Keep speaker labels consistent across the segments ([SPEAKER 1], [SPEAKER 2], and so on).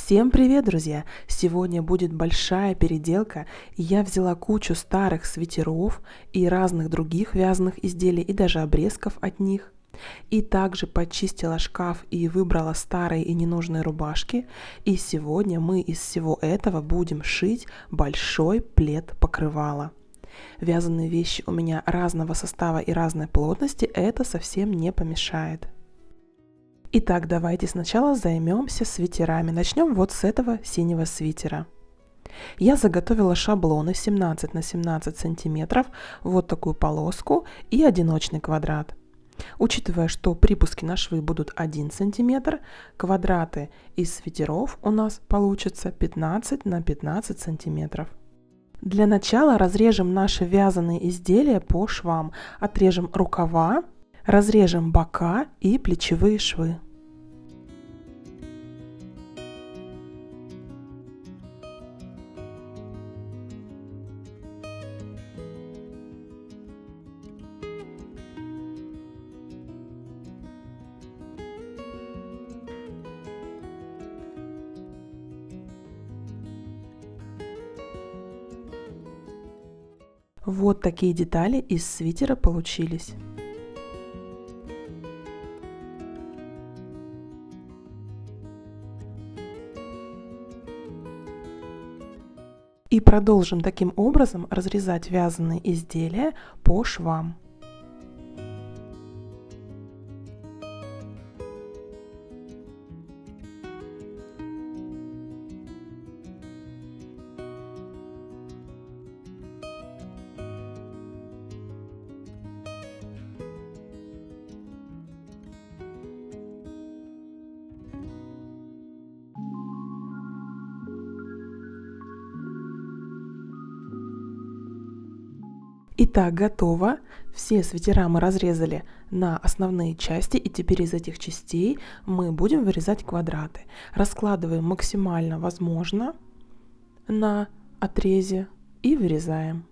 [SPEAKER 1] Всем привет, друзья! Сегодня будет большая переделка, и я взяла кучу старых свитеров и разных других вязаных изделий, и даже обрезков от них. И также почистила шкаф и выбрала старые и ненужные рубашки. И сегодня мы из всего этого будем шить большой плед-покрывало. Вязаные вещи у меня разного состава и разной плотности, это совсем не помешает. Итак, давайте сначала займемся свитерами. Начнем вот с этого синего свитера. Я заготовила шаблоны 17 на 17 сантиметров, вот такую полоску и одиночный квадрат. Учитывая, что припуски на швы будут 1 сантиметр, квадраты из свитеров у нас получится 15 на 15 сантиметров. Для начала разрежем наши вязаные изделия по швам. Отрежем рукава, разрежем бока и плечевые швы. Вот такие детали из свитера получились. И продолжим таким образом разрезать вязаные изделия по швам. Итак, готово. Все свитера мы разрезали на основные части, и теперь из этих частей мы будем вырезать квадраты. Раскладываем максимально возможно на отрезе и вырезаем.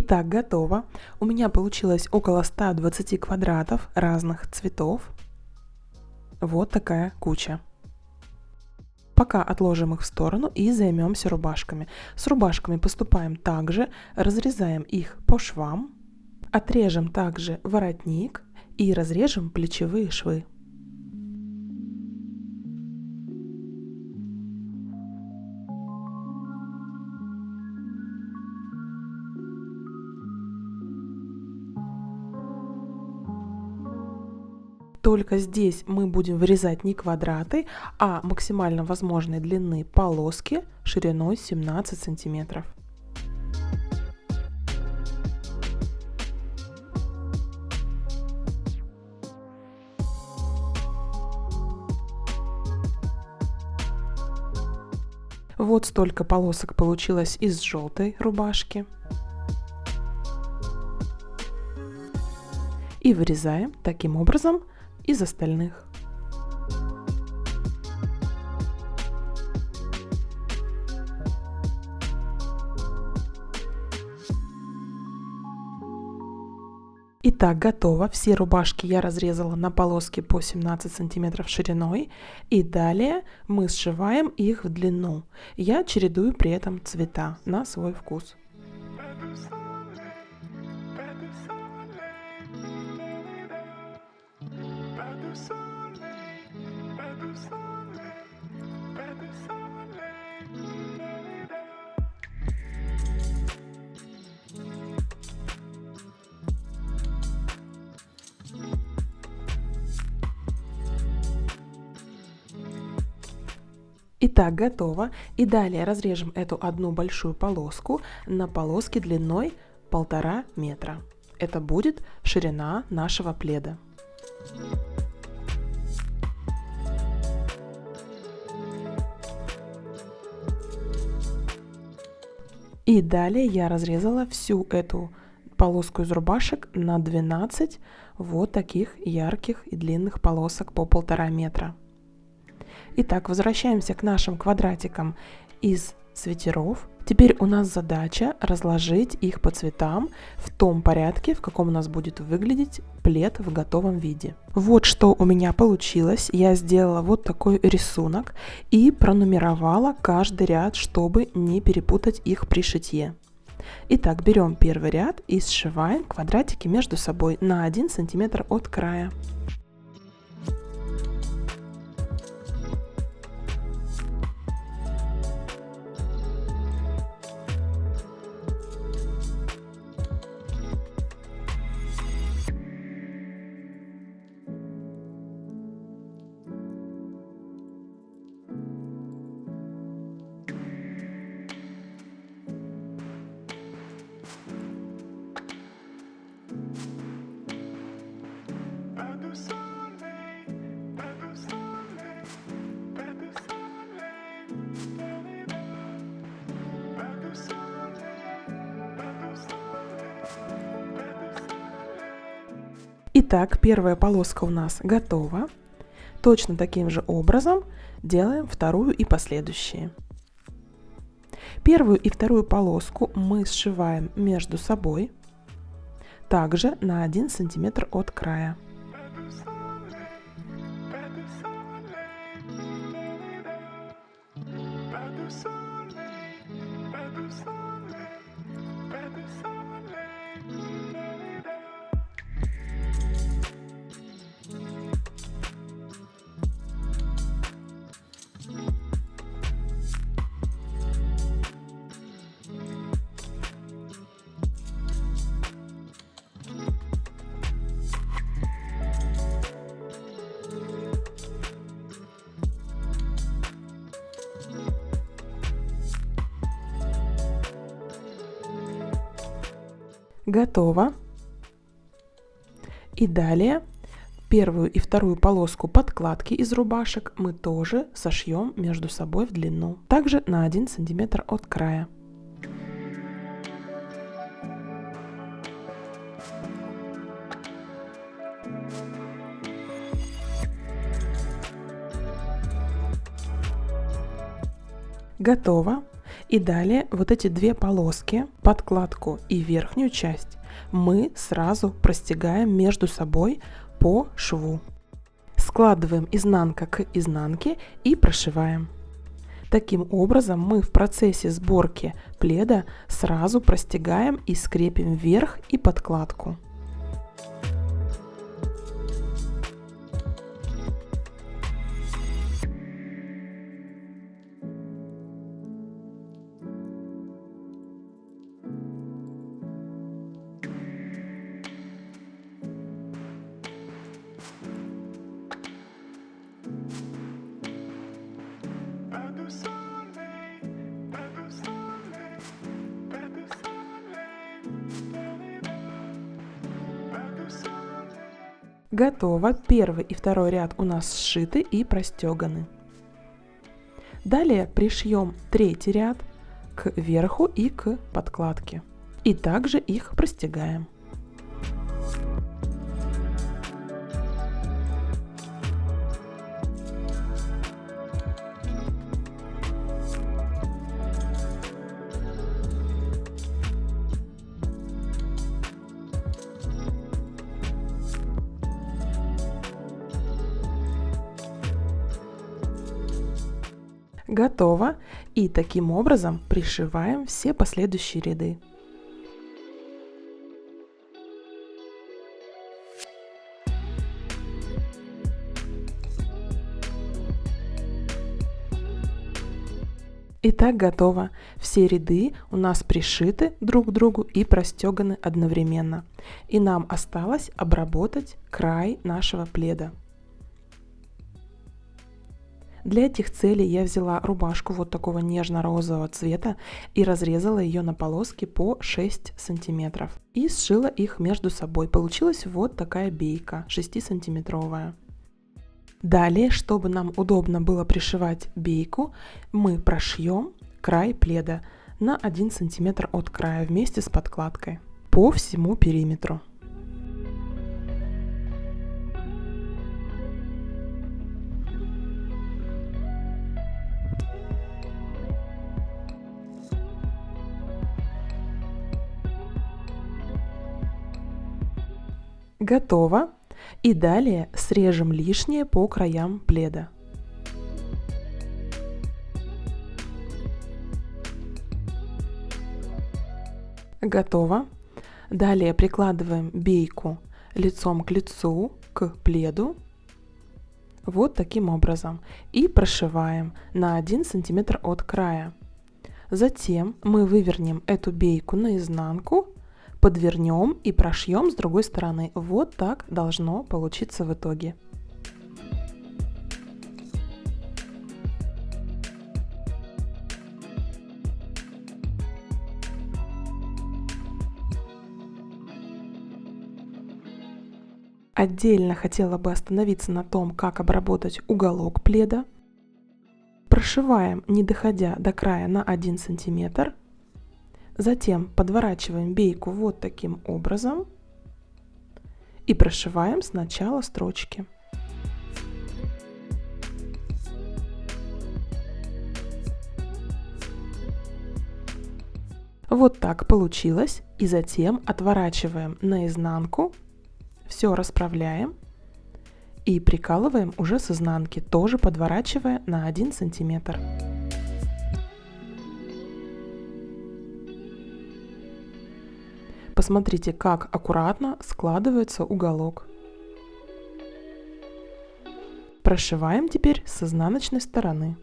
[SPEAKER 1] Итак, готово. У меня получилось около 120 квадратов разных цветов. Вот такая куча. Пока отложим их в сторону и займемся рубашками. С рубашками поступаем так же, разрезаем их по швам, отрежем также воротник и разрежем плечевые швы. Только здесь мы будем вырезать не квадраты, а максимально возможной длины полоски шириной 17 сантиметров. Вот столько полосок получилось из желтой рубашки. И вырезаем таким образом из остальных. Итак, готово. Все рубашки я разрезала на полоски по 17 сантиметров шириной. И далее мы сшиваем их в длину. Я чередую при этом цвета на свой вкус. Итак, готово. И далее разрежем эту одну большую полоску на полоски длиной 1,5 метра. Это будет ширина нашего пледа. И далее я разрезала всю эту полоску из рубашек на 12 вот таких ярких и длинных полосок по 1,5 метра. Итак, возвращаемся к нашим квадратикам из свитеров. Теперь у нас задача разложить их по цветам в том порядке, в каком у нас будет выглядеть плед в готовом виде. Вот что у меня получилось. Я сделала вот такой рисунок и пронумеровала каждый ряд, чтобы не перепутать их при шитье. Итак, берем первый ряд и сшиваем квадратики между собой на 1 сантиметр от края. Итак, первая полоска у нас готова. Точно таким же образом делаем вторую и последующие. Первую и вторую полоску мы сшиваем между собой, также на 1 сантиметр от края. Готово. И далее первую и вторую полоску подкладки из рубашек мы тоже сошьем между собой в длину, также на 1 сантиметр от края. Готово. И далее вот эти две полоски, подкладку и верхнюю часть, мы сразу простегаем между собой по шву. Складываем изнанка к изнанке и прошиваем. Таким образом мы в процессе сборки пледа сразу простегаем и скрепим верх и подкладку. Готово. Первый и второй ряд у нас сшиты и простеганы. Далее пришьем третий ряд к верху и к подкладке. И также их простегаем. Готово. И таким образом пришиваем все последующие ряды. Итак, готово. Все ряды у нас пришиты друг к другу и простеганы одновременно. И нам осталось обработать край нашего пледа. Для этих целей я взяла рубашку вот такого нежно-розового цвета и разрезала ее на полоски по 6 сантиметров. И сшила их между собой. Получилась вот такая бейка 6-сантиметровая. Далее, чтобы нам удобно было пришивать бейку, мы прошьем край пледа на 1 сантиметр от края вместе с подкладкой по всему периметру. Готово. И далее срежем лишнее по краям пледа. Готово. Далее прикладываем бейку лицом к лицу, к пледу. Вот таким образом. И прошиваем на 1 сантиметр от края. Затем мы вывернем эту бейку наизнанку, подвернем и прошьем с другой стороны. Вот так должно получиться в итоге. Отдельно хотела бы остановиться на том, как обработать уголок пледа. Прошиваем, не доходя до края, на 1 сантиметр. Затем подворачиваем бейку вот таким образом и прошиваем с начала строчки. Вот так получилось. И затем отворачиваем наизнанку, все расправляем и прикалываем уже с изнанки, тоже подворачивая на 1 сантиметр. Посмотрите, как аккуратно складывается уголок. Прошиваем теперь с изнаночной стороны.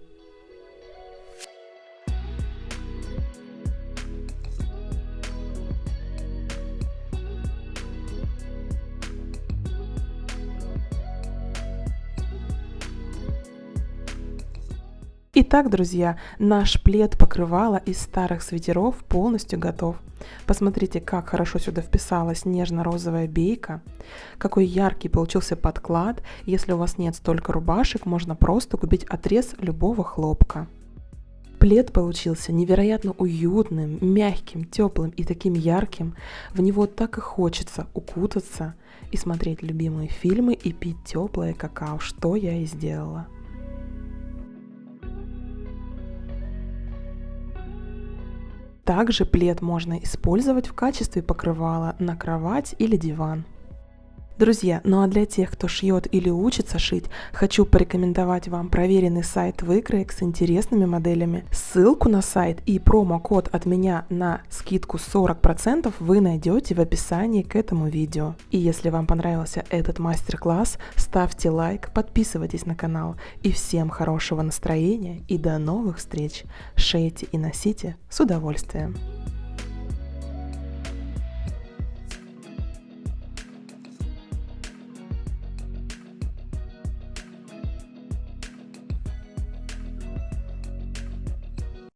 [SPEAKER 1] Итак, друзья, наш плед покрывало из старых свитеров полностью готов. Посмотрите, как хорошо сюда вписалась нежно-розовая бейка, какой яркий получился подклад. Если у вас нет столько рубашек, можно просто купить отрез любого хлопка. Плед получился невероятно уютным, мягким, теплым и таким ярким. В него так и хочется укутаться и смотреть любимые фильмы и пить теплое какао, что я и сделала. Также плед можно использовать в качестве покрывала на кровать или диван. Друзья, ну а для тех, кто шьет или учится шить, хочу порекомендовать вам проверенный сайт выкроек с интересными моделями. Ссылку на сайт и промокод от меня на скидку 40% вы найдете в описании к этому видео. И если вам понравился этот мастер-класс, ставьте лайк, подписывайтесь на канал. И всем хорошего настроения и до новых встреч! Шейте и носите с удовольствием!